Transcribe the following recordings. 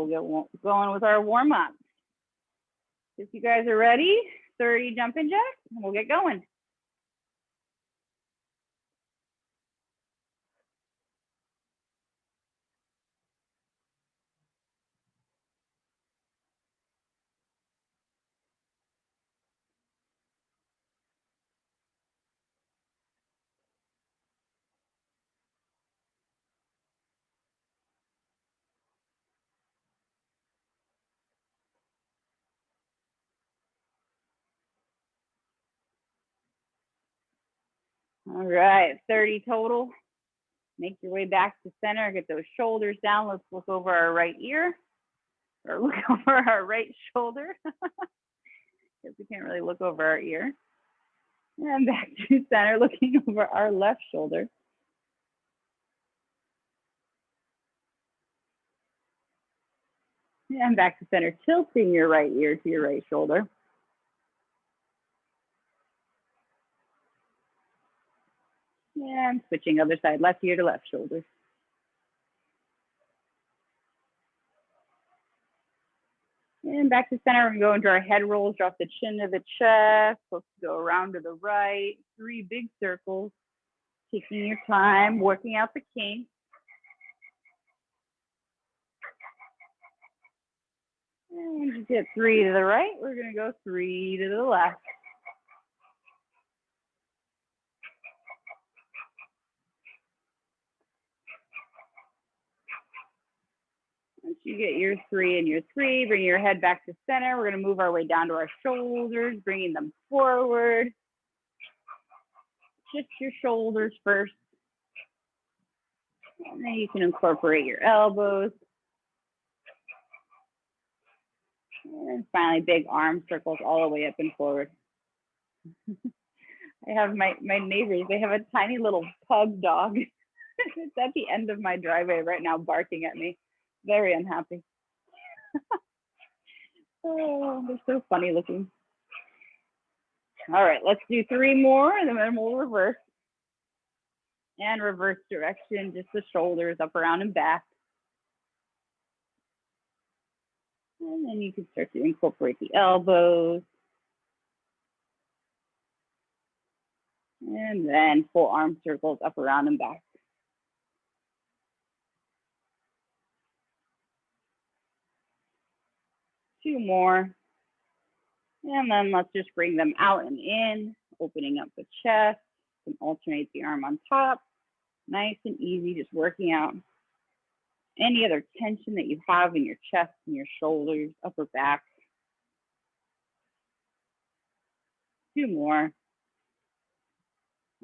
we'll get going with our warm up. If you guys are ready, 30 jumping jacks, and we'll get going. All right, 30 total. Make your way back to center, get those shoulders down. Let's look over our right ear, or look over our right shoulder. Because we can't really look over our ear. And back to center, looking over our left shoulder. And back to center, tilting your right ear to your right shoulder. And switching other side, left ear to left shoulder. And back to center, we're gonna go into our head rolls, drop the chin to the chest. Let's go around to the right, 3 big circles. Taking your time, working out the kinks. And when you get 3 to the right, we're gonna go 3 to the left. Once you get your 3 and your 3, bring your head back to center. We're gonna move our way down to our shoulders, bringing them forward. Just your shoulders first. And then you can incorporate your elbows. And finally, big arm circles all the way up and forward. I have my neighbors, they have a tiny little pug dog. It's at the end of my driveway right now, barking at me. Very unhappy. Oh, they're so funny looking. All right, let's do 3 more, and then we'll reverse. And reverse direction, just the shoulders up, around, and back. And then you can start to incorporate the elbows. And then full arm circles up, around, and back. Two more. And then let's just bring them out and in, opening up the chest. You can alternate the arm on top. Nice and easy, just working out any other tension that you have in your chest and your shoulders, upper back. 2 more.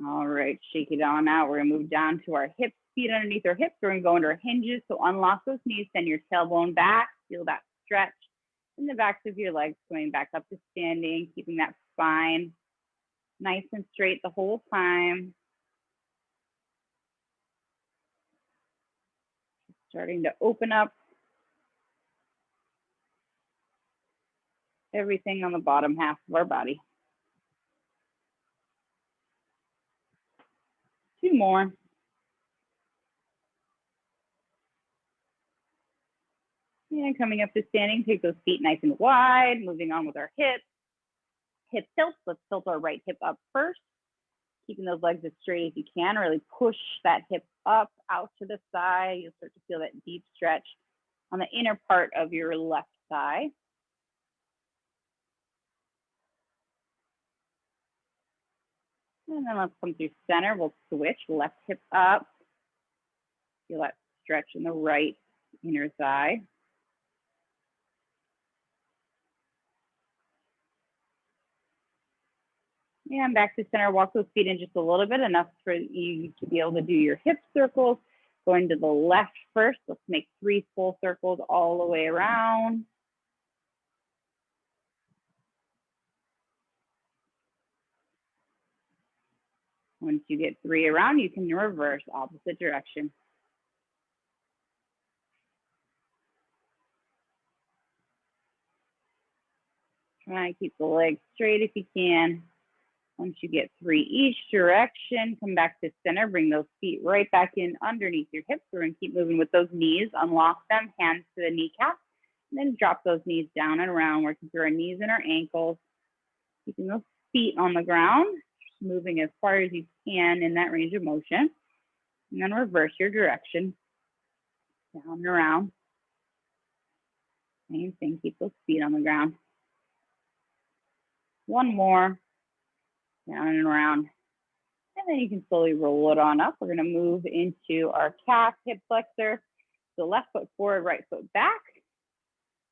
All right, shake it on out. We're gonna move down to our hips, feet underneath our hips. We're gonna go into our hinges. So unlock those knees, send your tailbone back, feel that stretch in the backs of your legs, going back up to standing, keeping that spine nice and straight the whole time. Starting to open up everything on the bottom half of our body. 2 more. And coming up to standing, take those feet nice and wide, moving on with our hips. Hip tilts, let's tilt our right hip up first. Keeping those legs as straight as you can, really push that hip up, out to the side. You'll start to feel that deep stretch on the inner part of your left thigh. And then let's come through center. We'll switch, left hip up. Feel that stretch in the right inner thigh. And back to center, walk those feet in just a little bit, enough for you to be able to do your hip circles. Going to the left first, let's make 3 full circles all the way around. Once you get 3 around, you can reverse opposite direction. Try and keep the legs straight if you can. Once you get 3 each direction, come back to center, bring those feet right back in underneath your hips. We're gonna keep moving with those knees, unlock them, hands to the kneecaps. And then drop those knees down and around, working through our knees and our ankles, keeping those feet on the ground, just moving as far as you can in that range of motion. And then reverse your direction, down and around. Same thing, keep those feet on the ground. One more, down and around. And then you can slowly roll it on up. We're gonna move into our calf hip flexor. So left foot forward, right foot back.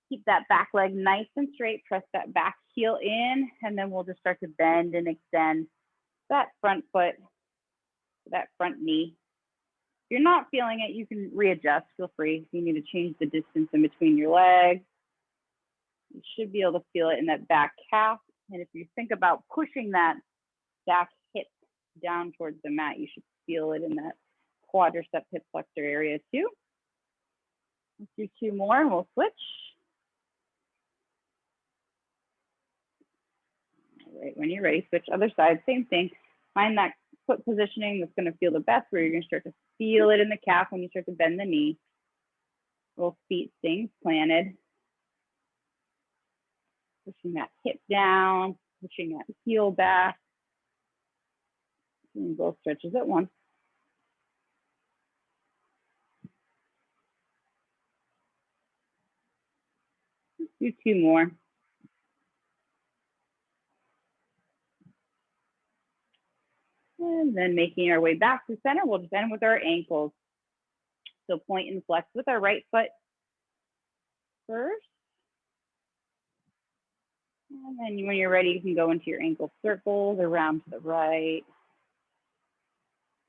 Keep that back leg nice and straight. Press that back heel in, and then we'll just start to bend and extend that front foot, that front knee. If you're not feeling it, you can readjust. Feel free. If you need to change the distance in between your legs, you should be able to feel it in that back calf. And if you think about pushing that back hip down towards the mat, you should feel it in that quadricep hip flexor area too. Let's do two more and we'll switch. All right, when you're ready, switch other side, same thing. Find that foot positioning that's gonna feel the best, where you're gonna start to feel it in the calf when you start to bend the knee. Both feet staying planted. Pushing that hip down, pushing that heel back. Doing both stretches at once. Let's do two more. And then making our way back to center, we'll just end with our ankles. So point and flex with our right foot first. And then when you're ready, you can go into your ankle circles, around to the right.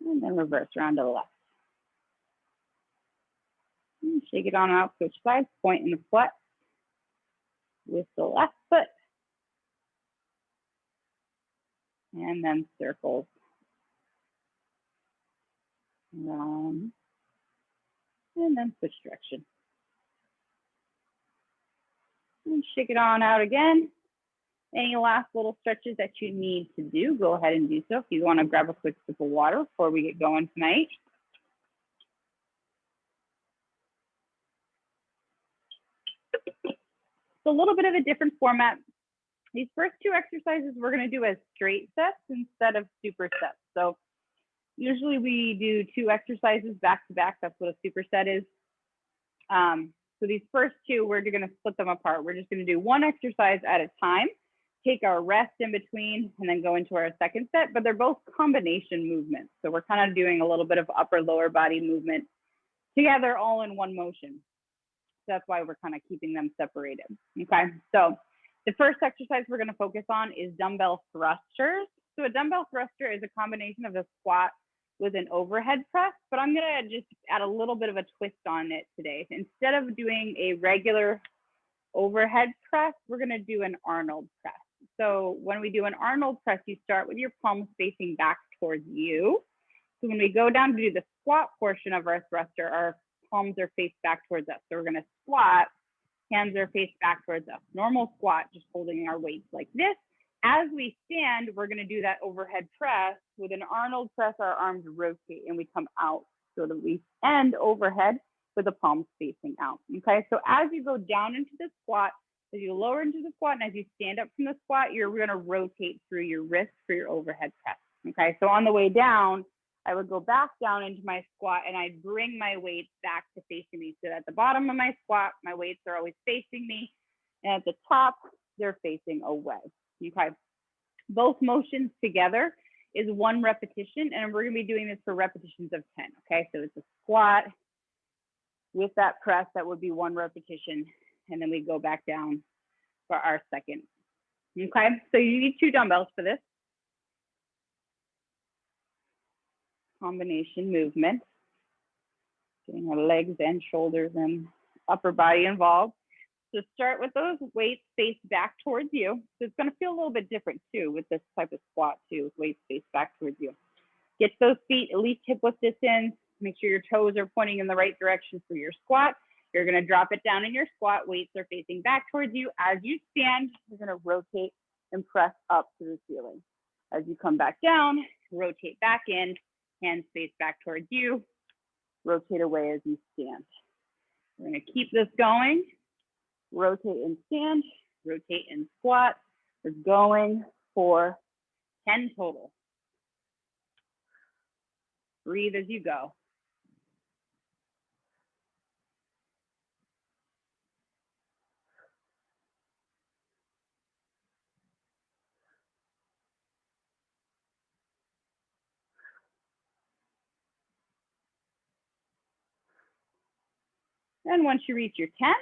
And then reverse around to the left. And shake it on out, switch sides, point in the flex with the left foot. And then circles. Around. And then switch direction. And shake it on out again. Any last little stretches that you need to do, go ahead and do so. If you want to grab a quick sip of water before we get going tonight. It's a little bit of a different format. These first two exercises we're going to do as straight sets instead of supersets. So usually we do two exercises back to back. That's what a superset is. So these first two, we're going to split them apart. We're just going to do one exercise at a time, take our rest in between, and then go into our second set. But they're both combination movements. So we're kind of doing a little bit of upper lower body movement together all in one motion. So that's why we're kind of keeping them separated. Okay, so the first exercise we're going to focus on is dumbbell thrusters. So a dumbbell thruster is a combination of a squat with an overhead press, but I'm going to just add a little bit of a twist on it today. Instead of doing a regular overhead press, we're going to do an Arnold press. So when we do an Arnold press, you start with your palms facing back towards you. So when we go down to do the squat portion of our thruster, our palms are faced back towards us. So we're going to squat, hands are faced back towards us. Normal squat, just holding our weights like this. As we stand, we're going to do that overhead press. With an Arnold press, our arms rotate and we come out so that we end overhead with the palms facing out. Okay, so as you go down into the squat, as you lower into the squat, and as you stand up from the squat, you're going to rotate through your wrist for your overhead press. Okay, so on the way down, I would go back down into my squat and I'd bring my weights back to facing me. So at the bottom of my squat, my weights are always facing me. And at the top, they're facing away. Okay, both motions together is one repetition, and we're gonna be doing this for repetitions of 10. Okay, so it's a squat with that press, that would be one repetition, and then we go back down for our second. Okay, so you need two dumbbells for this combination movement, getting our legs and shoulders and upper body involved. So start with those weights faced back towards you. So it's going to feel a little bit different too with this type of squat too, with weights faced back towards you. Get those feet at least hip width distance. Make sure your toes are pointing in the right direction for your squat. You're going to drop it down in your squat. Weights are facing back towards you. As you stand, you're going to rotate and press up to the ceiling. As you come back down, rotate back in, hands face back towards you, rotate away as you stand. We're going to keep this going rotate and stand, rotate and squat. We're going for 10 total. Breathe as you go. And once you reach your 10,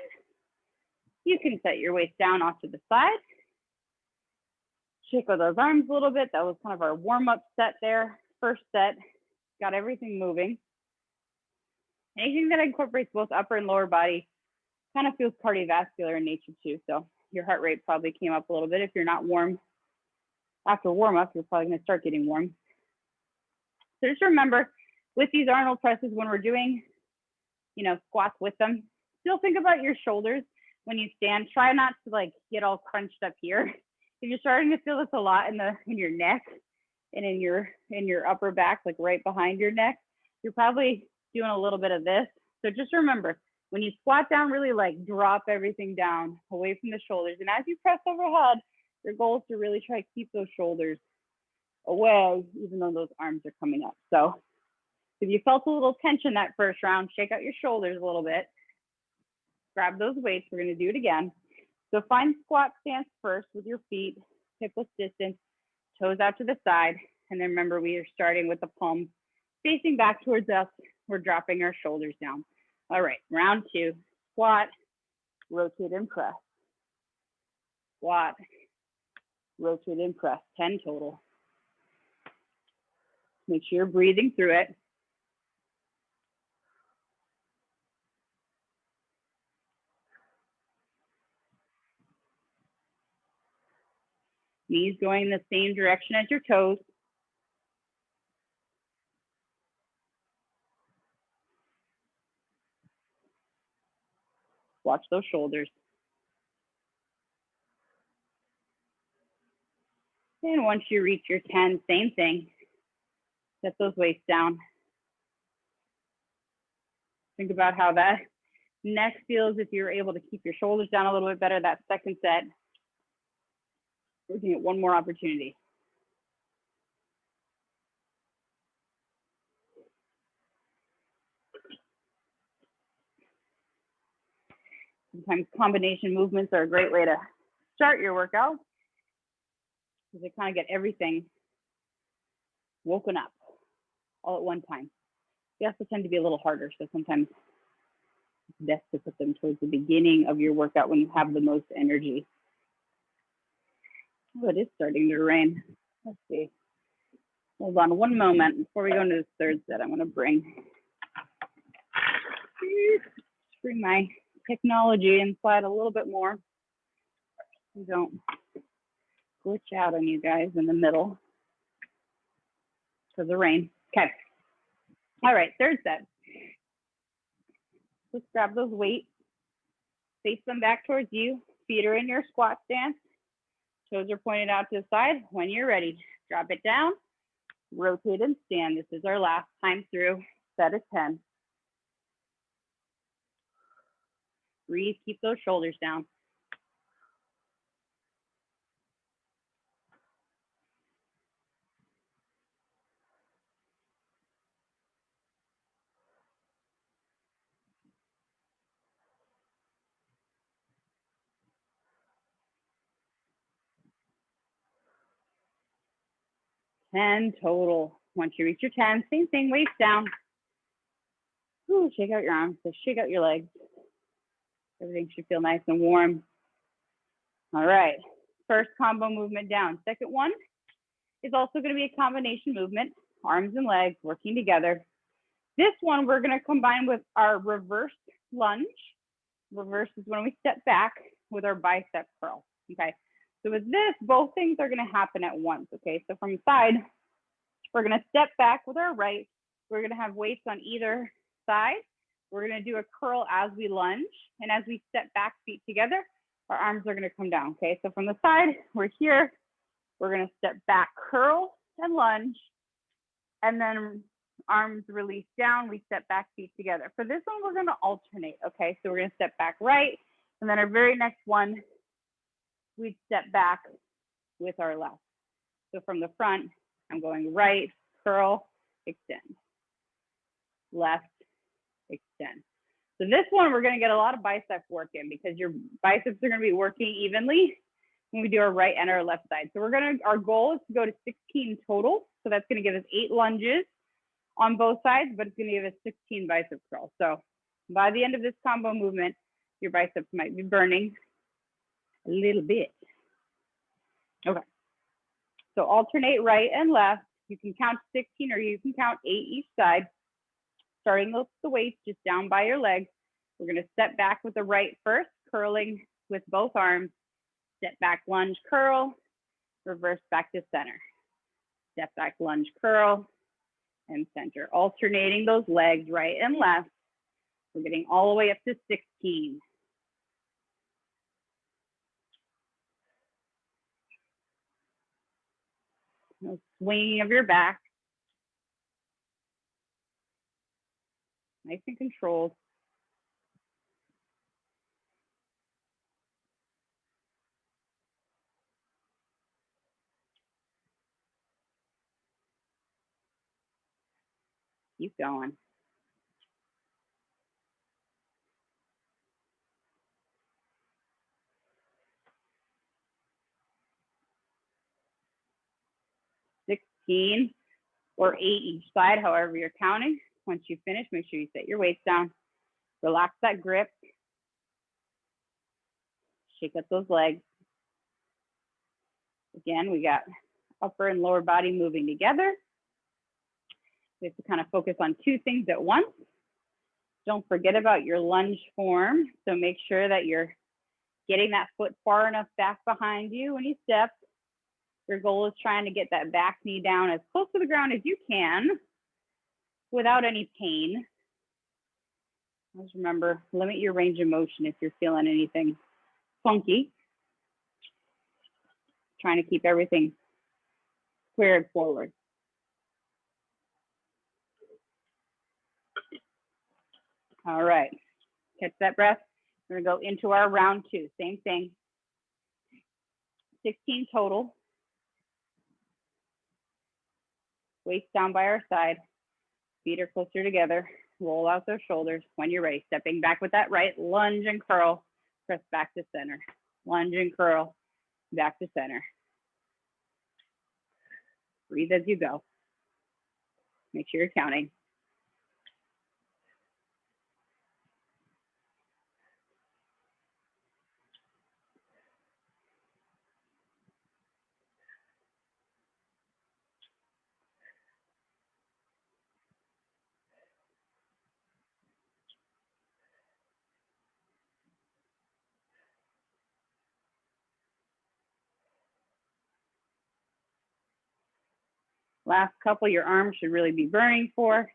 you can set your waist down off to the side. Shake with those arms a little bit. That was kind of our warm-up set there. First set, got everything moving. Anything that incorporates both upper and lower body kind of feels cardiovascular in nature too. So your heart rate probably came up a little bit. If you're not warm after warm-up, you're probably gonna start getting warm. So just remember, with these Arnold presses, when we're doing, squats with them, still think about your shoulders when you stand. Try not to like get all crunched up here. If you're starting to feel this a lot in your neck and in your upper back, like right behind your neck, you're probably doing a little bit of this. So just remember, when you squat down, really like drop everything down away from the shoulders. And as you press overhead, your goal is to really try to keep those shoulders away, even though those arms are coming up. So if you felt a little tension that first round, shake out your shoulders a little bit. Grab those weights. We're going to do it again. So find squat stance first with your feet, hip width distance, toes out to the side. And then remember, we are starting with the palms facing back towards us. We're dropping our shoulders down. All right, round 2, squat, rotate and press. Squat, rotate and press, 10 total. Make sure you're breathing through it. Knees going in the same direction as your toes. Watch those shoulders. And once you reach your 10, same thing. Set those weights down. Think about how that neck feels if you're able to keep your shoulders down a little bit better. That second set, we're going to get one more opportunity. Sometimes combination movements are a great way to start your workout because they kind of get everything woken up all at one time. They also tend to be a little harder, so sometimes it's best to put them towards the beginning of your workout when you have the most energy. Oh, it is starting to rain. Let's see. Hold on one moment before we go into the third set. I'm going to bring my technology inside a little bit more. We don't glitch out on you guys in the middle because of the rain. Okay. All right, third set. Just grab those weights, face them back towards you. Feet are in your squat stance. Toes are pointed out to the side. When you're ready, drop it down, rotate and stand. This is our last time through. Set is 10. Breathe, keep those shoulders down. Ten total. Once you reach your 10, same thing, weights down. Ooh, shake out your arms, so shake out your legs. Everything should feel nice and warm. All right, first combo movement down. Second one is also going to be a combination movement, arms and legs working together. This one we're going to combine with our reverse lunge. Reverse is when we step back with our bicep curl, okay? So with this, both things are going to happen at once, okay? So from the side, we're going to step back with our right. We're going to have weights on either side. We're going to do a curl as we lunge. And as we step back, feet together, our arms are going to come down, okay? So from the side, we're here. We're going to step back, curl and lunge. And then arms release down. We step back, feet together. For this one, we're going to alternate, okay? So we're going to step back right, And then our very next one, we step back with our left. So from the front, I'm going right, curl, extend. Left, extend. So this one, we're going to get a lot of bicep work in because your biceps are going to be working evenly when we do our right and our left side. So our goal is to go to 16 total. So that's going to give us 8 lunges on both sides, but it's going to give us 16 bicep curls. So by the end of this combo movement, your biceps might be burning a little bit. Okay. So alternate right and left. You can count 16 or you can count 8 each side. Starting with the weights just down by your legs. We're going to step back with the right first, curling with both arms. Step back, lunge, curl, reverse back to center. Step back, lunge, curl, and center. Alternating those legs right and left. We're getting all the way up to 16. No swinging of your back. Nice and controlled. Keep going. Or 8 each side, however you're counting. Once you finish, make sure you set your weights down. Relax that grip. Shake up those legs. Again, we got upper and lower body moving together. We have to kind of focus on 2 things at once. Don't forget about your lunge form. So make sure that you're getting that foot far enough back behind you when you step. Your goal is trying to get that back knee down as close to the ground as you can without any pain. Just remember, limit your range of motion if you're feeling anything funky. Trying to keep everything squared forward. All right, catch that breath. We're gonna go into our round 2, same thing. 16 total. Weights down by our side. Feet are closer together. Roll out those shoulders when you're ready. Stepping back with that right, lunge and curl. Press back to center. Lunge and curl, back to center. Breathe as you go. Make sure you're counting. Last couple, your arms should really be burning for.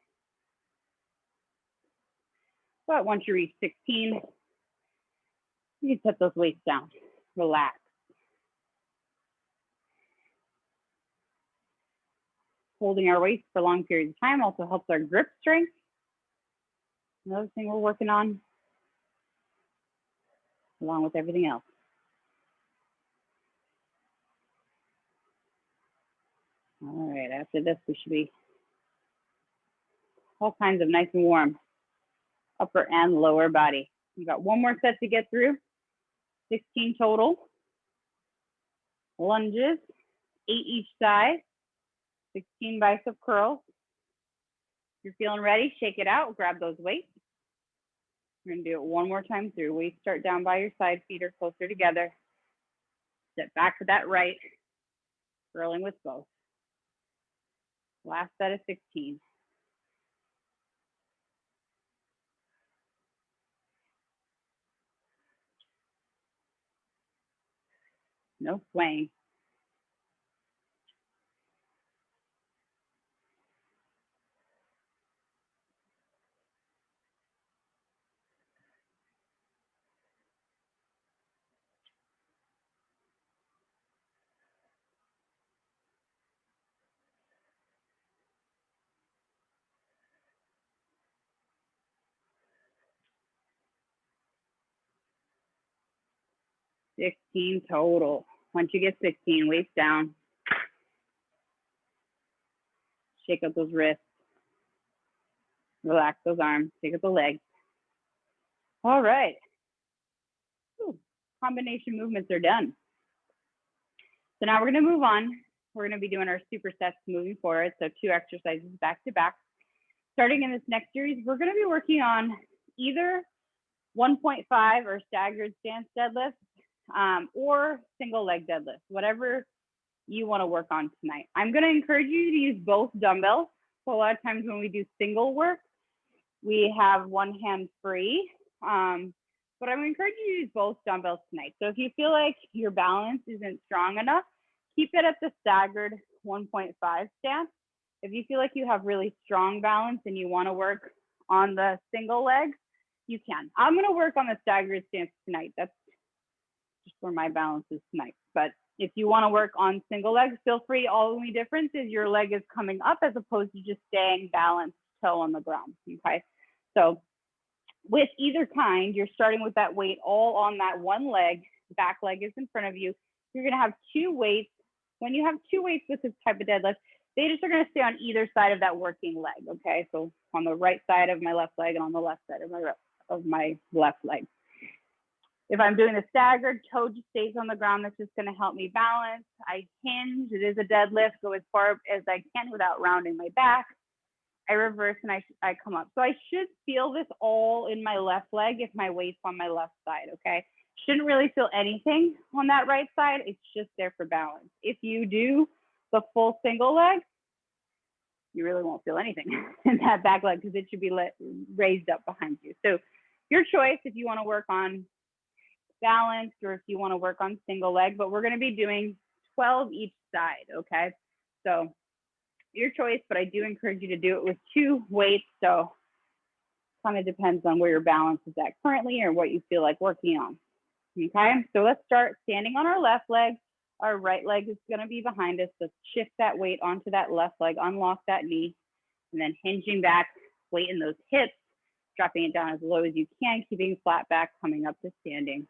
But once you reach 16, you can set those weights down. Relax. Holding our weights for long periods of time also helps our grip strength. Another thing we're working on, along with everything else. All right, after this, we should be all kinds of nice and warm, upper and lower body. We've got one more set to get through, 16 total. Lunges, 8 each side, 16 bicep curls. If you're feeling ready, shake it out, grab those weights. We're gonna do it one more time through. Weights start down by your side, feet are closer together. Step back to that right, curling with both. Last set of 16. No swaying. 16 total. Once you get 16, weights down. Shake out those wrists. Relax those arms. Shake out the legs. All right. Ooh, combination movements are done. So now we're going to move on. We're going to be doing our supersets moving forward. So 2 exercises back to back. Starting in this next series, we're going to be working on either 1.5 or staggered stance deadlift or single leg deadlift, whatever you want to work on tonight. I'm going to encourage you to use both dumbbells. So a lot of times when we do single work, we have one hand free, but I'm going to encourage you to use both dumbbells tonight. So if you feel like your balance isn't strong enough, keep it at the staggered 1.5 stance. If you feel like you have really strong balance and you want to work on the single leg, you can. I'm going to work on the staggered stance tonight. That's just where my balance is tonight. But if you want to work on single legs, feel free. All the only difference is your leg is coming up as opposed to just staying balanced, toe on the ground. Okay. So with either kind, you're starting with that weight all on that one leg. Back leg is in front of you. You're going to have 2 weights. When you have 2 weights with this type of deadlift, they just are going to stay on either side of that working leg. Okay. So on the right side of my left leg and on the left side of my left leg. If I'm doing a staggered, toe just stays on the ground. That's just going to help me balance. I hinge. It is a deadlift. Go as far as I can without rounding my back. I reverse and I come up. So I should feel this all in my left leg if my weight's on my left side, okay? Shouldn't really feel anything on that right side. It's just there for balance. If you do the full single leg, you really won't feel anything in that back leg because it should be raised up behind you. So your choice if you want to work on balance or if you want to work on single leg, but we're going to be doing 12 each side, okay? So your choice, but I do encourage you to do it with 2 weights. So kind of depends on where your balance is at currently or what you feel like working on. Okay, so let's start standing on our left leg. Our right leg is going to be behind us. So shift that weight onto that left leg, unlock that knee, and then hinging back, weight in those hips, dropping it down as low as you can, keeping flat back, coming up to standing.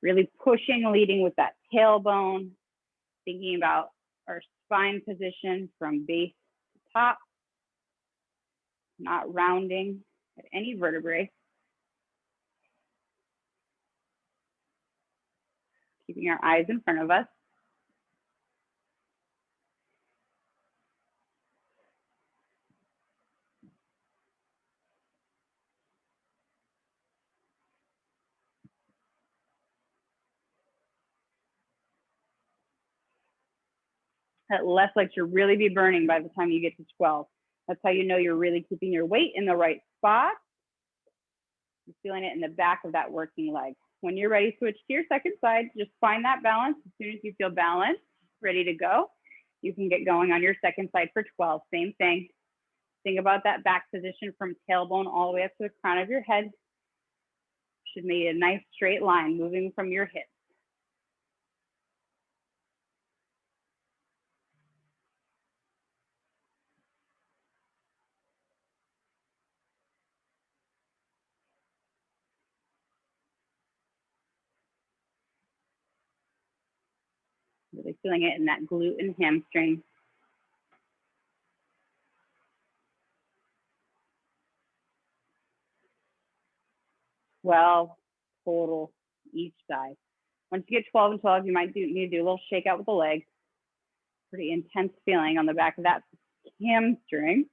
Really pushing, leading with that tailbone, thinking about our spine position from base to top, not rounding at any vertebrae. Keeping our eyes in front of us. That left leg should really be burning by the time you get to 12. That's how you know you're really keeping your weight in the right spot. You're feeling it in the back of that working leg. When you're ready, switch to your second side. Just find that balance. As soon as you feel balanced, ready to go, you can get going on your second side for 12. Same thing. Think about that back position from tailbone all the way up to the crown of your head. Should make a nice straight line moving from your hips. Really feeling it in that glute and hamstring. 12 total each side. Once you get 12 and 12, you might need to do a little shake out with the legs. Pretty intense feeling on the back of that hamstring.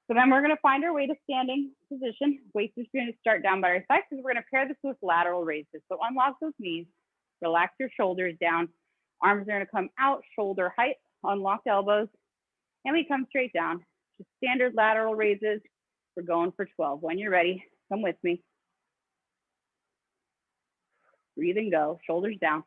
So then we're going to find our way to standing position. Weights is going to start down by our side because we're going to pair this with lateral raises. So unlock those knees, relax your shoulders down. Arms are going to come out, shoulder height, unlocked elbows, and we come straight down. Just standard lateral raises. We're going for 12. When you're ready, come with me. Breathe and go, shoulders down.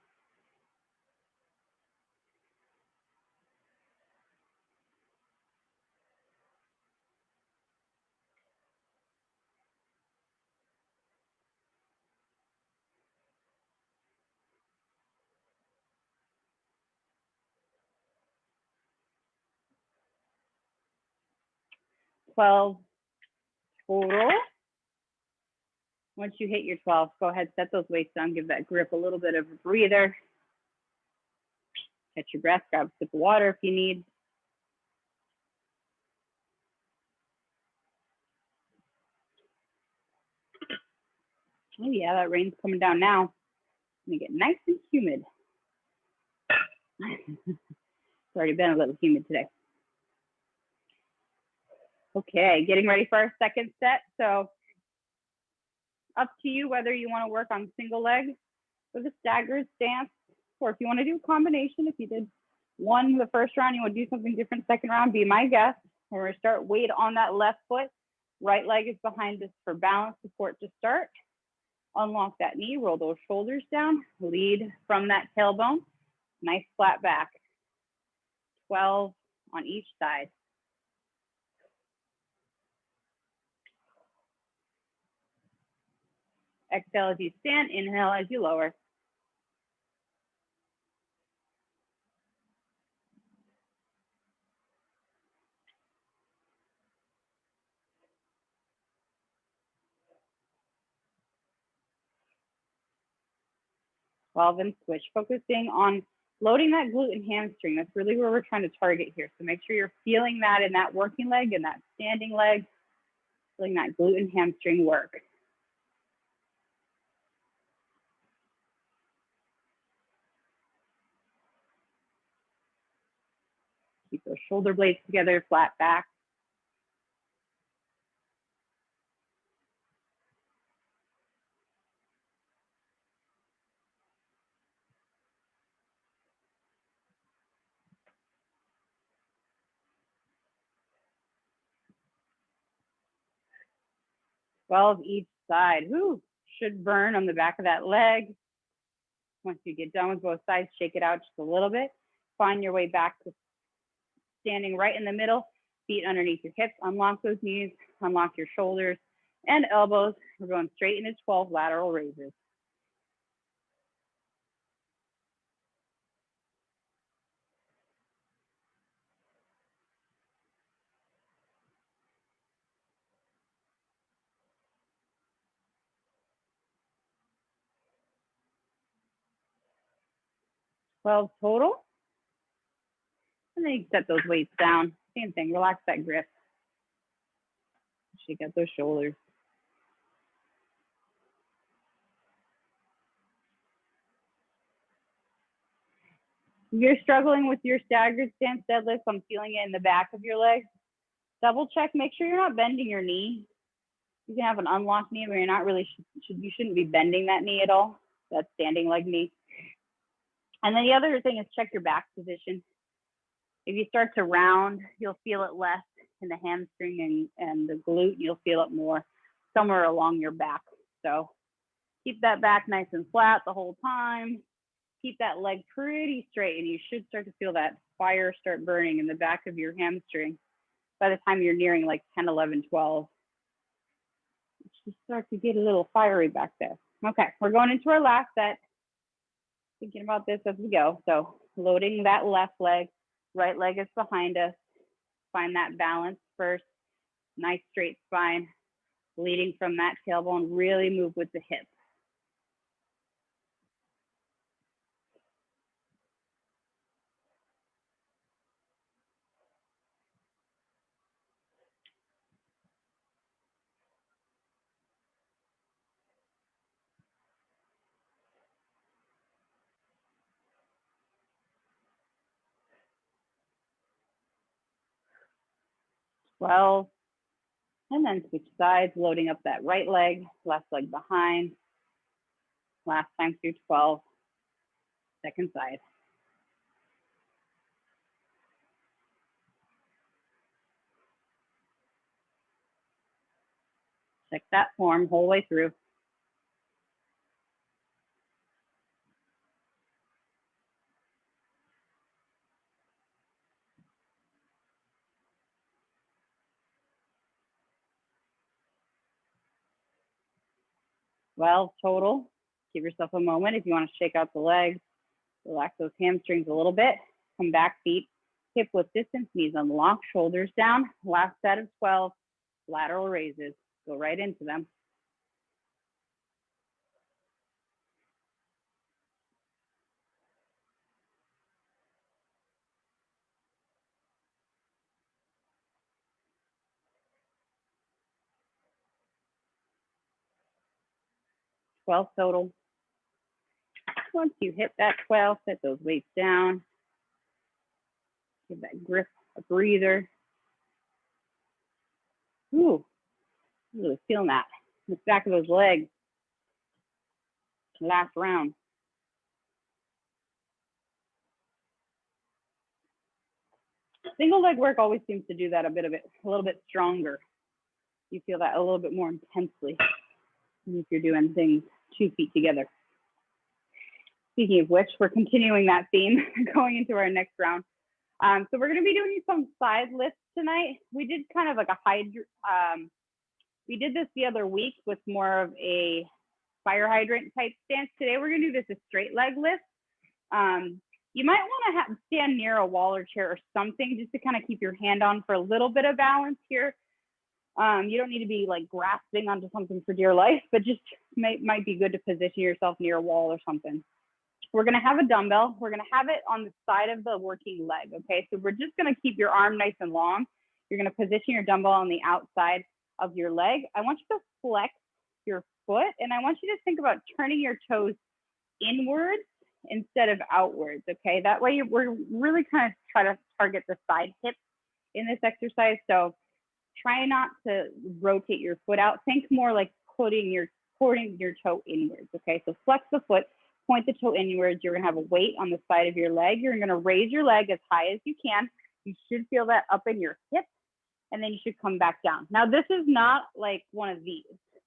Total. Once you hit your 12, go ahead, set those weights down, give that grip a little bit of a breather. Catch your breath, grab a sip of water if you need. Oh yeah, that rain's coming down now. It's gonna get nice and humid. It's already been a little humid today. Okay, getting ready for our second set. So up to you whether you want to work on single leg with a staggered stance, or if you want to do a combination. If you did one the first round, you want to do something different second round, be my guest. We're going to start weight on that left foot. Right leg is behind us for balance support to start. Unlock that knee, roll those shoulders down, lead from that tailbone. Nice flat back. 12 on each side. Exhale as you stand, inhale as you lower. And switch, focusing on loading that glute and hamstring. That's really where we're trying to target here. So make sure you're feeling that in that working leg and that standing leg, feeling that glute and hamstring work. Keep those shoulder blades together, flat back. Each side. Whew, should burn on the back of that leg. Once you get done with both sides, shake it out just a little bit. Find your way back to standing right in the middle, feet underneath your hips. Unlock those knees, unlock your shoulders and elbows. We're going straight into 12 lateral raises. Total. And then you set those weights down. Same thing, relax that grip. Shake out those shoulders. If you're struggling with your staggered stance deadlift, I'm feeling it in the back of your leg. Double check, make sure you're not bending your knee. You can have an unlocked knee, but you're not really, you shouldn't be bending that knee at all, that standing leg knee. And then the other thing is check your back position. If you start to round, you'll feel it less in the hamstring and the glute. You'll feel it more somewhere along your back. So keep that back nice and flat the whole time. Keep that leg pretty straight, and you should start to feel that fire start burning in the back of your hamstring by the time you're nearing like 10, 11, 12. You should start to get a little fiery back there. Okay, we're going into our last set. Thinking about this as we go. So loading that left leg, right leg is behind us. Find that balance first. Nice straight spine. Leading from that tailbone, really move with the hips. And then switch sides, loading up that right leg, left leg behind. Last time through 12, second side. Check that form whole way through. Total. Give yourself a moment if you want to shake out the legs, relax those hamstrings a little bit. Come back, feet hip width distance, knees unlock, shoulders down. Last set of 12 lateral raises. Go right into them. 12 total. Once you hit that 12, set those weights down. Give that grip a breather. Ooh, really feeling that. The back of those legs. Last round. Single leg work always seems to do that a little bit stronger. You feel that a little bit more intensely if you're doing things 2 feet together. Speaking of which, we're continuing that theme going into our next round. So we're going to be doing some side lifts tonight. We did kind of like we did this the other week with more of a fire hydrant type stance. Today we're going to do this a straight leg lift. You might want to stand near a wall or chair or something just to kind of keep your hand on for a little bit of balance here. You don't need to be like grasping onto something for dear life, but just might be good to position yourself near a wall or something. We're going to have a dumbbell. We're going to have it on the side of the working leg, okay? So we're just going to keep your arm nice and long. You're going to position your dumbbell on the outside of your leg. I want you to flex your foot, and I want you to think about turning your toes inwards instead of outwards, okay? That way we're really kind of try to target the side hip in this exercise. So try not to rotate your foot out. Think more like pointing your toe inwards, okay? So flex the foot, point the toe inwards. You're gonna have a weight on the side of your leg. You're gonna raise your leg as high as you can. You should feel that up in your hip, and then you should come back down. Now, this is not like one of these,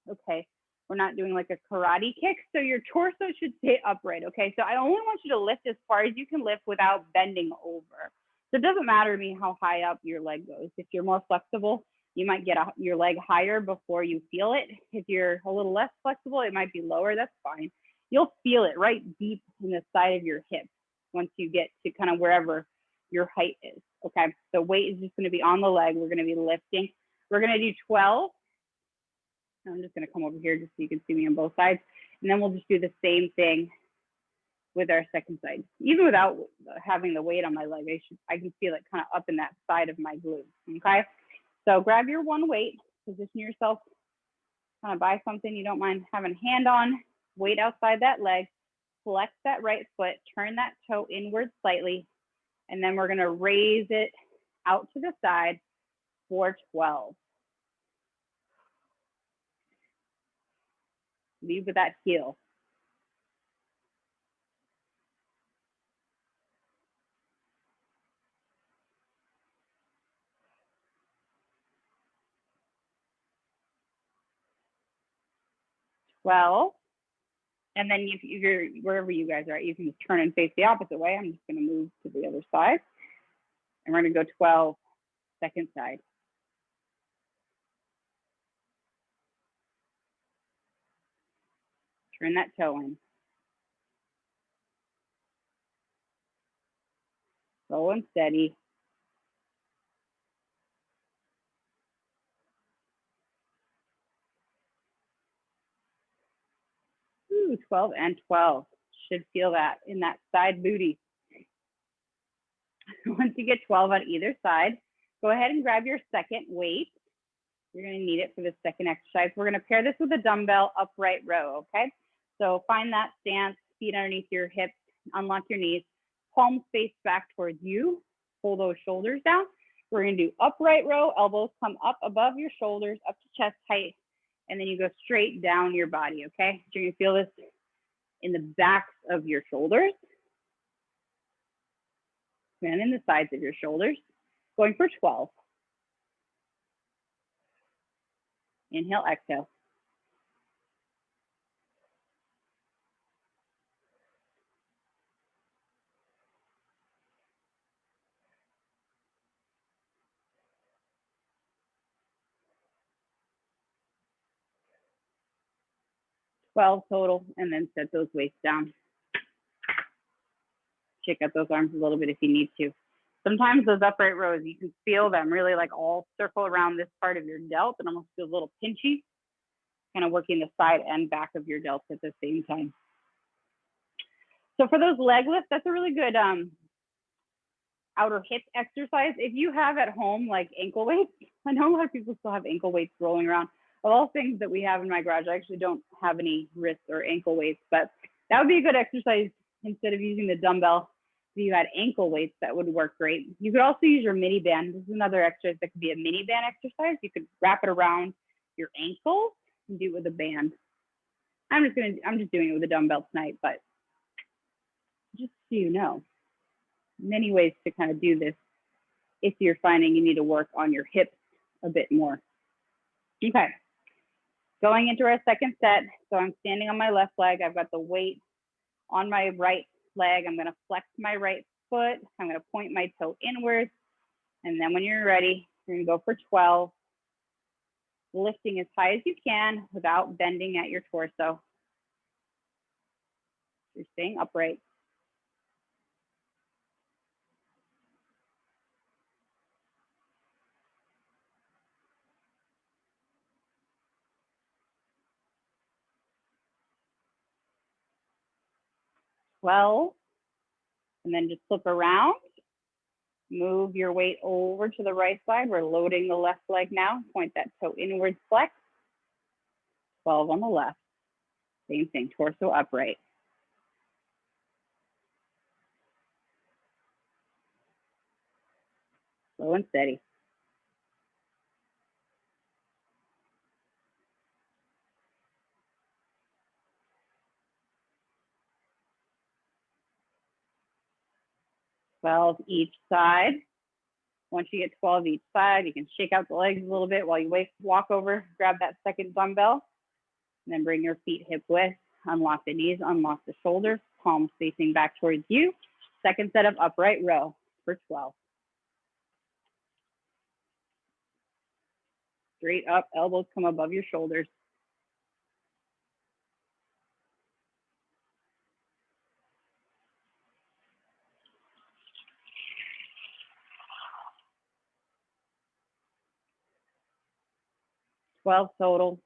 okay? We're not doing like a karate kick, so your torso should stay upright, okay? So I only want you to lift as far as you can lift without bending over. So it doesn't matter to me how high up your leg goes. If you're more flexible, you might get your leg higher before you feel it. If you're a little less flexible, it might be lower, that's fine. You'll feel it right deep in the side of your hip once you get to kind of wherever your height is, okay? So weight is just gonna be on the leg. We're gonna be lifting. We're gonna do 12. I'm just gonna come over here just so you can see me on both sides. And then we'll just do the same thing with our second side. Even without having the weight on my leg, I can feel it kind of up in that side of my glute, okay? So grab your one weight, position yourself kind of by something you don't mind having a hand on, weight outside that leg, flex that right foot, turn that toe inward slightly, and then we're gonna raise it out to the side for 12. Lead with that heel. And then if you're wherever you guys are, you can just turn and face the opposite way. I'm just gonna move to the other side. And we're gonna go 12, second side. Turn that toe in. Slow and steady. Ooh, 12 and 12. Should feel that in that side booty. Once you get 12 on either side, go ahead and grab your second weight. You're gonna need it for the second exercise. We're gonna pair this with a dumbbell upright row, okay? So find that stance, feet underneath your hips, unlock your knees, palms face back towards you, pull those shoulders down. We're gonna do upright row, elbows come up above your shoulders, up to chest height, and then you go straight down your body, okay? So you're gonna feel this in the backs of your shoulders and in the sides of your shoulders. Going for 12. Inhale, exhale. Total, and then set those weights down. Shake out those arms a little bit if you need to. Sometimes those upright rows, you can feel them really like all circle around this part of your delt and almost feel a little pinchy, kind of working the side and back of your delt at the same time. So for those leg lifts, that's a really good outer hip exercise. If you have at home like ankle weights, I know a lot of people still have ankle weights rolling around. of all things that we have in my garage, I actually don't have any wrist or ankle weights, but that would be a good exercise instead of using the dumbbell. If you had ankle weights, that would work great. You could also use your mini band. This is another exercise that could be a mini band exercise. You could wrap it around your ankles and do it with a band. I'm just doing it with a dumbbell tonight, but just so you know, many ways to kind of do this if you're finding you need to work on your hips a bit more. Okay, going into our second set. So I'm standing on my left leg. I've got the weight on my right leg. I'm gonna flex my right foot. I'm gonna point my toe inwards. And then when you're ready, you're gonna go for 12, lifting as high as you can without bending at your torso. You're staying upright. Well, and then just flip around. Move your weight over to the right side. We're loading the left leg now. Point that toe inwards, flex. 12 on the left. Same thing, torso upright. Slow and steady. Twelve each side. Once you get 12 each side, you can shake out the legs a little bit while you walk over, grab that second dumbbell, and then bring your feet hip width, unlock the knees, unlock the shoulders, palms facing back towards you. Second set of upright row for 12. Straight up, elbows come above your shoulders. Twelve total.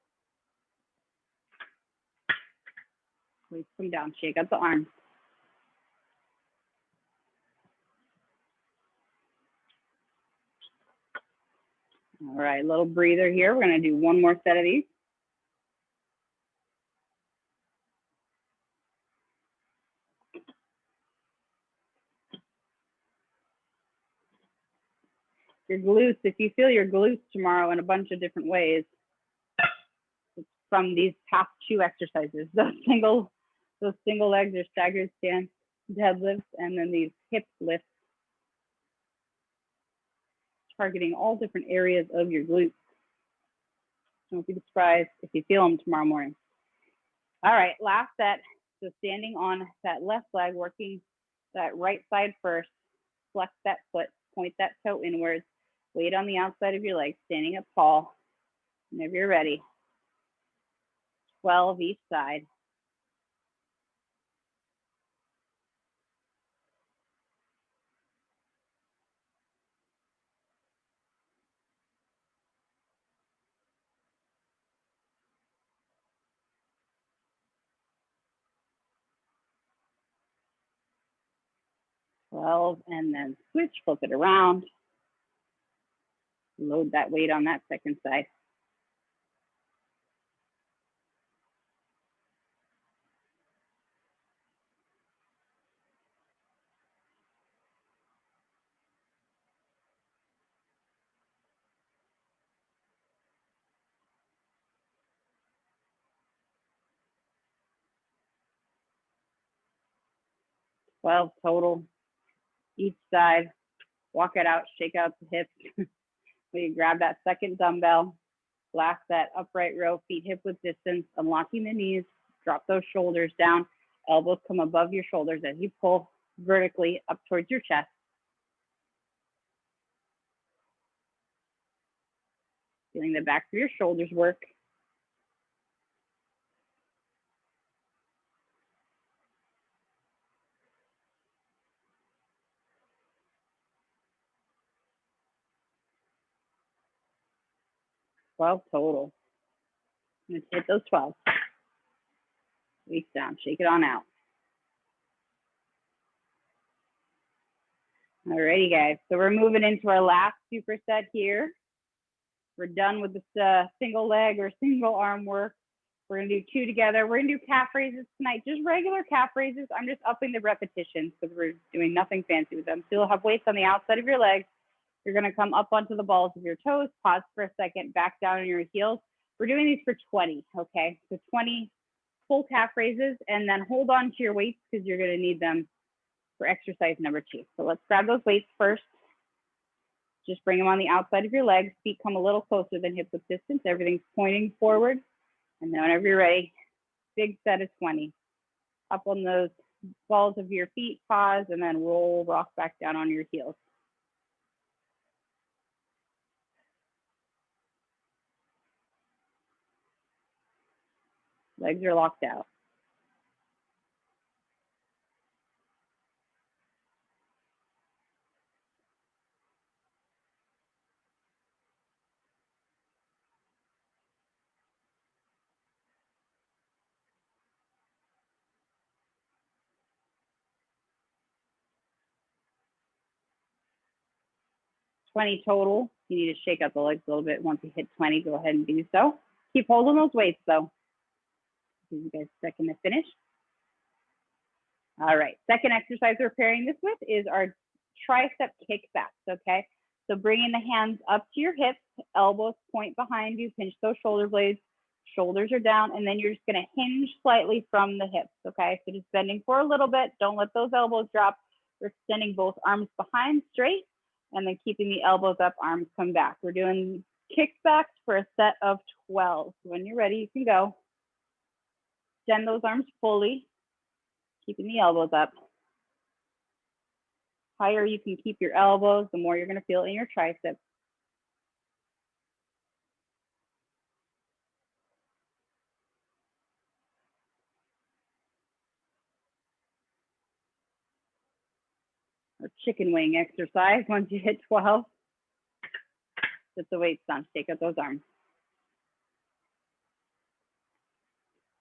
Please come down, shake out the arms. All right, little breather here. We're gonna do one more set of these. Your glutes, if you feel your glutes tomorrow in a bunch of different ways, from these past two exercises, those single legs or staggered stance deadlifts, and then these hip lifts, targeting all different areas of your glutes. Don't be surprised if you feel them tomorrow morning. All right, last set. So standing on that left leg, working that right side first, flex that foot, point that toe inwards, weight on the outside of your leg, standing up tall. Whenever you're ready. 12 each side. And then switch, flip it around. Load that weight on that second side. Twelve total each side. Walk it out, shake out the hips. We grab that second dumbbell. Last set, upright row, feet hip width distance, unlocking the knees, drop those shoulders down, elbows come above your shoulders as you pull vertically up towards your chest. Feeling the backs of your shoulders work. Twelve total. Let's hit those 12. Weights down, shake it on out. Alrighty, guys. So we're moving into our last superset here. We're done with this single leg or single arm work. We're gonna do 2 together. We're gonna do calf raises tonight, just regular calf raises. I'm just upping the repetitions because we're doing nothing fancy with them. So you'll have weights on the outside of your legs. You're gonna come up onto the balls of your toes, pause for a second, back down on your heels. We're doing these for 20, okay? So 20 full calf raises, and then hold on to your weights because you're gonna need them for exercise number 2. So let's grab those weights first. Just bring them on the outside of your legs. Feet come a little closer than hip width distance. Everything's pointing forward. And then whenever you're ready, big set of 20. Up on those balls of your feet, pause, and then roll, rock back down on your heels. Legs are locked out. $20 total. You need to shake out the legs a little bit. Once you hit 20, go ahead and do so. Keep holding those weights though. Give you guys a second to finish. All right, second exercise we're pairing this with is our tricep kickbacks, okay? So bringing the hands up to your hips, elbows point behind you, pinch those shoulder blades, shoulders are down, and then you're just gonna hinge slightly from the hips, okay? So just bending for a little bit, don't let those elbows drop. We're extending both arms behind straight, and then keeping the elbows up, arms come back. We're doing kickbacks for a set of 12. So when you're ready, you can go. Extend those arms fully, keeping the elbows up. Higher you can keep your elbows, the more you're gonna feel in your triceps. Or chicken wing exercise. Once you hit 12, put the weights down, shake out those arms.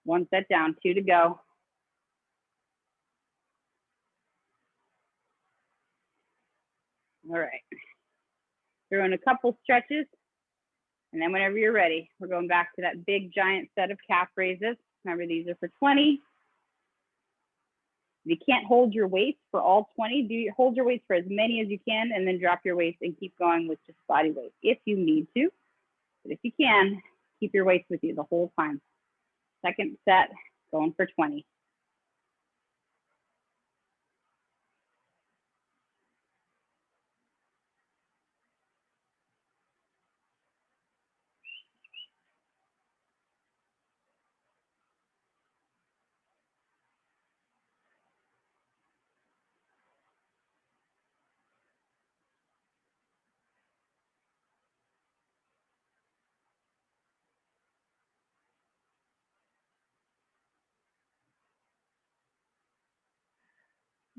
1 set down, 2 to go. All right, doing a couple stretches, and then whenever you're ready, we're going back to that big giant set of calf raises. Remember, these are for 20. If you can't hold your weights for all 20, hold your weights for as many as you can, and then drop your weights and keep going with just body weight if you need to. But if you can, keep your weights with you the whole time. Second set, going for 20.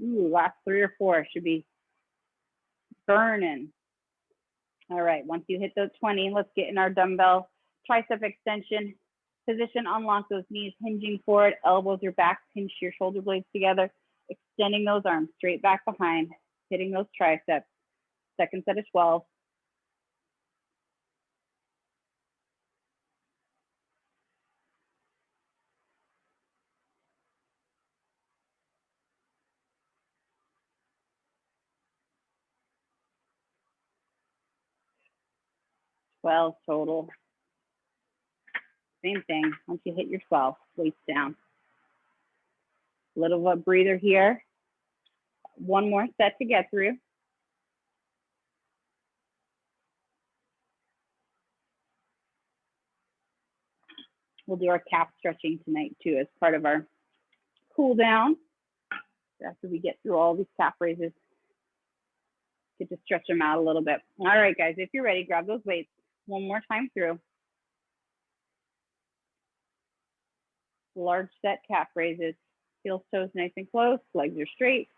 Ooh, last 3 or 4 should be burning. All right, once you hit those 20, let's get in our dumbbell tricep extension position. Unlock those knees, hinging forward, elbows are back, pinch your shoulder blades together, extending those arms straight back behind, hitting those triceps. Second set of 12. 12 total. Same thing, once you hit your 12, weights down. Little of a breather here. 1 more set to get through. We'll do our calf stretching tonight too as part of our cool down. After we get through all these calf raises, get to stretch them out a little bit. All right, guys, if you're ready, grab those weights 1 more time through. Large set calf raises. Heels, toes nice and close, legs are straight,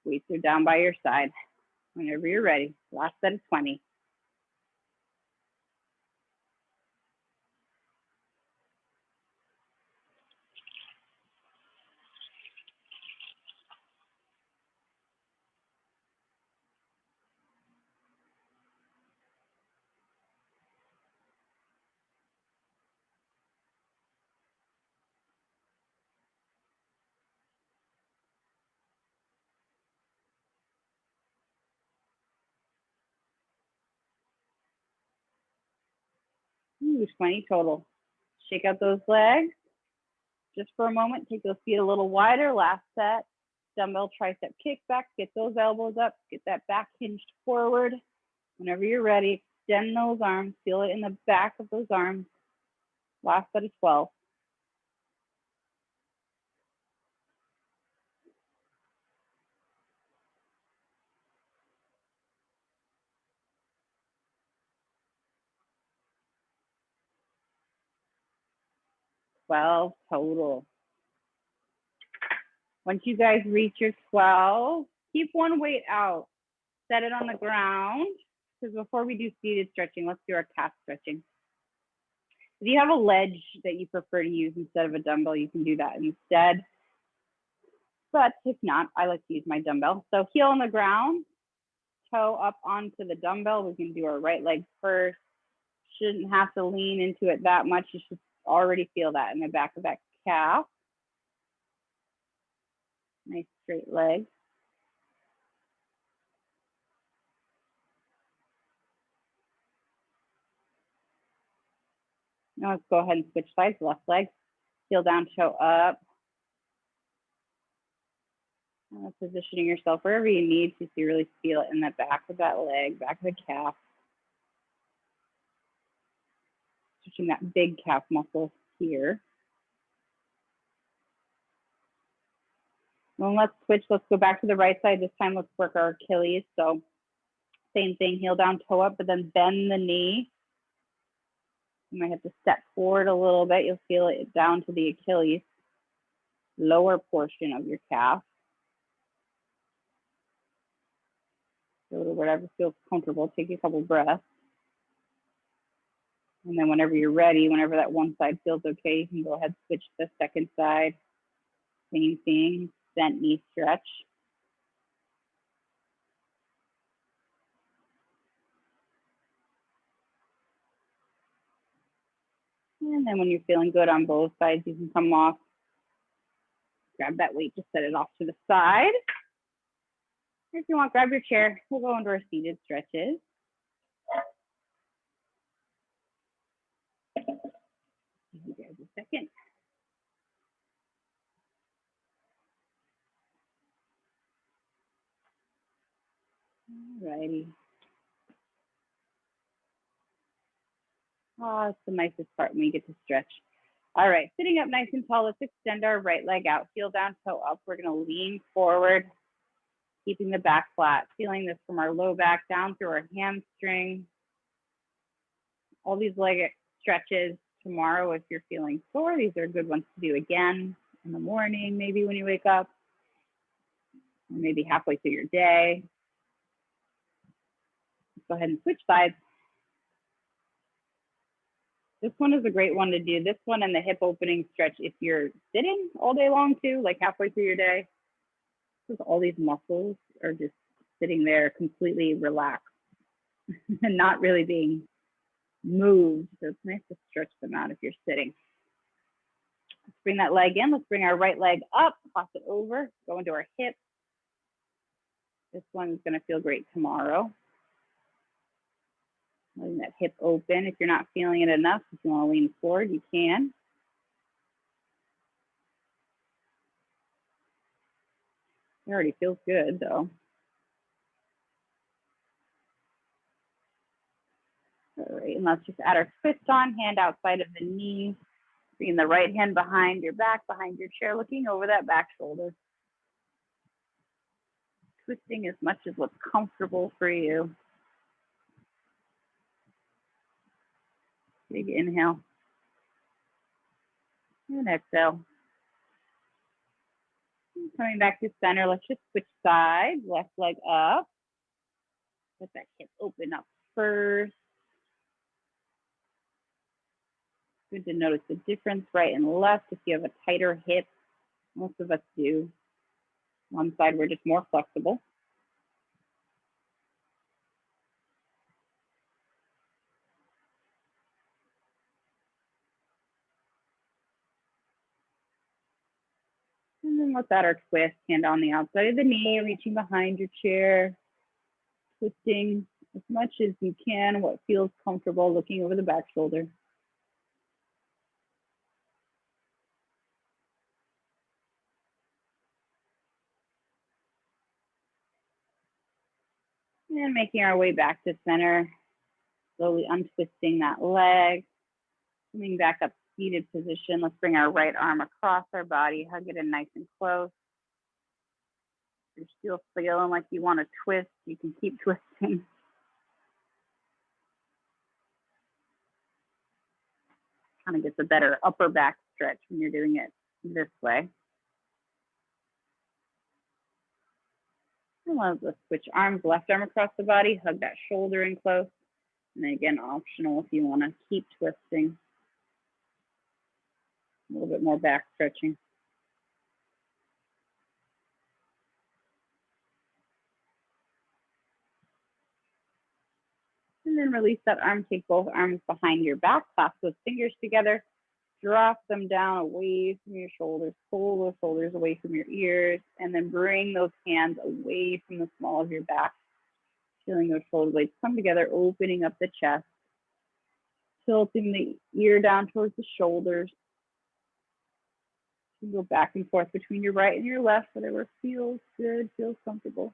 weights are down by your side. Whenever you're ready, last set of 20. Ooh, 20 total. Shake out those legs just for a moment. Take those feet a little wider. Last set. Dumbbell tricep kickbacks. Get those elbows up. Get that back hinged forward. Whenever you're ready, extend those arms. Feel it in the back of those arms. Last set of 12. Total. Once you guys reach your 12, keep one weight out. Set it on the ground. Because before we do seated stretching, let's do our calf stretching. If you have a ledge that you prefer to use instead of a dumbbell, you can do that instead. But if not, I like to use my dumbbell. So heel on the ground, toe up onto the dumbbell. We can do our right leg first. Shouldn't have to lean into it that much. You should already feel that in the back of that calf. Nice straight leg. Now let's go ahead and switch sides. Left leg, heel down, toe up. Positioning yourself wherever you need to so you really feel it in the back of that leg, back of the calf. Switching that big calf muscle here. Well, let's switch. Let's go back to the right side. This time, let's work our Achilles. So same thing, heel down, toe up, but then bend the knee. You might have to step forward a little bit. You'll feel it down to the Achilles, lower portion of your calf. Go to whatever feels comfortable. Take a couple breaths. And then whenever you're ready, whenever that one side feels okay, you can go ahead and switch to the second side. Same thing, bent knee stretch. And then when you're feeling good on both sides, you can come off, grab that weight, just set it off to the side. If you want, grab your chair. We'll go into our seated stretches. Give you guys a second. Alrighty. Oh, it's the nicest part when you get to stretch. All right, sitting up nice and tall, let's extend our right leg out, heel down, toe up. We're gonna lean forward, keeping the back flat, feeling this from our low back down through our hamstring. All these leg stretches tomorrow, if you're feeling sore, these are good ones to do again in the morning, maybe when you wake up, or maybe halfway through your day. Let's go ahead and switch sides. This one is a great one to do. This one and the hip opening stretch if you're sitting all day long too, like halfway through your day. Because all these muscles are just sitting there completely relaxed and not really being moved. So it's nice to stretch them out if you're sitting. Let's bring that leg in. Let's bring our right leg up, cross it over, go into our hip. This one is going to feel great tomorrow. Letting that hip open. If you're not feeling it enough, if you want to lean forward, you can. It already feels good though. All right, and let's just add our twist on, hand outside of the knee. Bringing the right hand behind your back, behind your chair, looking over that back shoulder. Twisting as much as what's comfortable for you. Big inhale. And exhale. Coming back to center, let's just switch sides. Left leg up. Let that hip open up first. Good to notice the difference right and left if you have a tighter hip. Most of us do. One side, we're just more flexible. And then let's add our twist, hand on the outside of the knee, reaching behind your chair, twisting as much as you can, what feels comfortable, looking over the back shoulder. And making our way back to center, slowly untwisting that leg, coming back up seated position. Let's bring our right arm across our body, hug it in nice and close. If you're still feeling like you want to twist, you can keep twisting. Kind of gets a better upper back stretch when you're doing it this way. And let's switch arms, left arm across the body, hug that shoulder in close. And then again, optional if you want to keep twisting. A little bit more back stretching. And then release that arm, take both arms behind your back, clasp those fingers together, drop them down away from your shoulders, pull those shoulders away from your ears, and then bring those hands away from the small of your back, feeling those shoulder blades come together, opening up the chest, tilting the ear down towards the shoulders. You can go back and forth between your right and your left, whatever feels good, feels comfortable.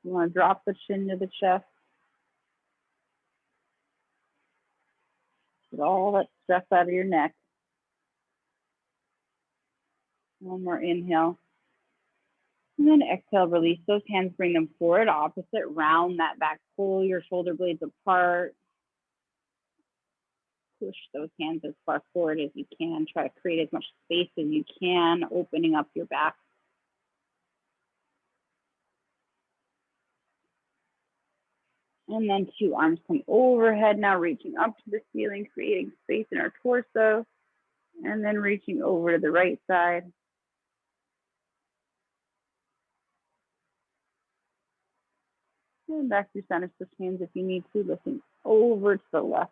You want to drop the chin to the chest. Get all that stress out of your neck. One more inhale. And then exhale, release those hands, bring them forward, opposite, round that back, pull your shoulder blades apart. Push those hands as far forward as you can. Try to create as much space as you can, opening up your back. And then two arms come overhead, now reaching up to the ceiling, creating space in our torso. And then reaching over to the right side. And back to center, switch hands if you need to, lifting over to the left.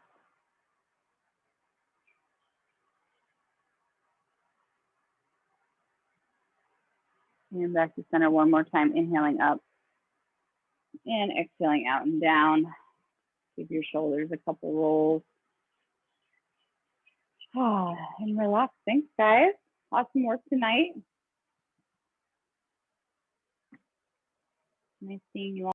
And back to center one more time, inhaling up. And exhaling out and down. Give your shoulders a couple rolls. And relax. Thanks, guys. Awesome work tonight. Nice seeing you all.